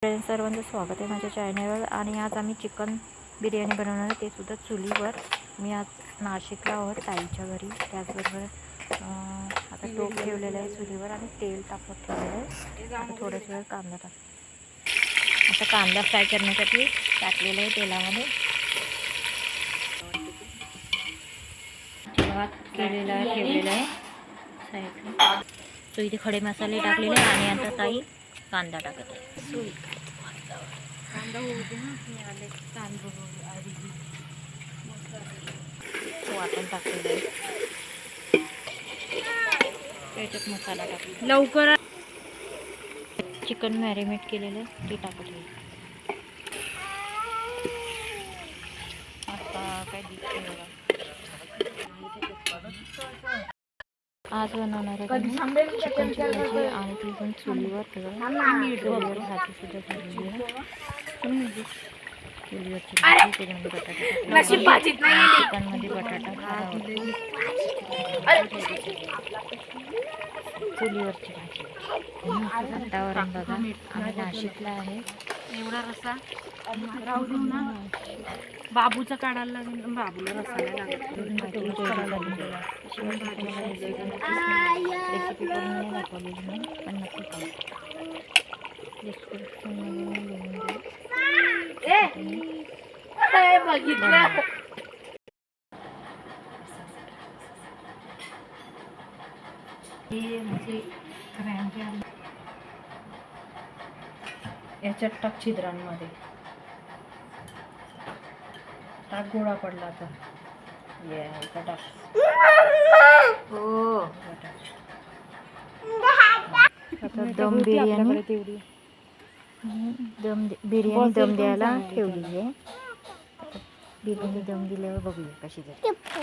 सर्वांचं स्वागत आहे माझ्या चॅनलवर. आणि आज आम्ही चिकन बिर्याणी बनवणार आहे, ते सुद्धा चुलीवर. मी आज नाशिकला आहोत ताईच्या घरी. त्याचबरोबर आता टोप ठेवलेलं आहे चुलीवर आणि तेल तापत ठेवलेलं आहे. आता थोड्याच वेळ कांदा आता कांदा फ्राय करण्यासाठी टाकलेलं आहे तेलामध्ये. भात केलेला आहे, ठेवलेला आहे साईडला. तो इथे खडे मसाले टाकलेले आहे आणि आता ताई कांदा टाकत आहे. कांदा होऊ दे ना, मी आले तांदूळ वाटण टाकलेलं आहे. त्याच्यात मसाला टाकला. लवकर चिकन मॅरिनेट केलेलं आहे ते टाकले. आता काय दिसते बघा. आज बनवणार आहे चिकनची भाजी आणि ती पण चुलीवर. चुलीवर भाजी सुद्धा झालेली आहे. चुलीवरची भाजी, त्याच्यामध्ये बटाटा, चिकनमध्ये बटाटा, चुलीवरची भाजी. वातावरण बघा, आम्ही नाशिकला आहे. एवढा रसा राहू ना, बाबूचा काढायला लागेल. बाबूला रसाला लागेल. रेसिपी पूर्ण नाही दाखवलेली मी, पण नक्की पाहू. डिस्क्रिप्शनमध्ये मी लिहून देईन. याच्यात टाक छिद्रांमध्ये टाक. गोळा पडला आता. टाक. हो आता दम बिर्याणी दम द्यायला ठेवलेली आहे. बिर्याणी दम दिल्यावर बघूया कशी जाते.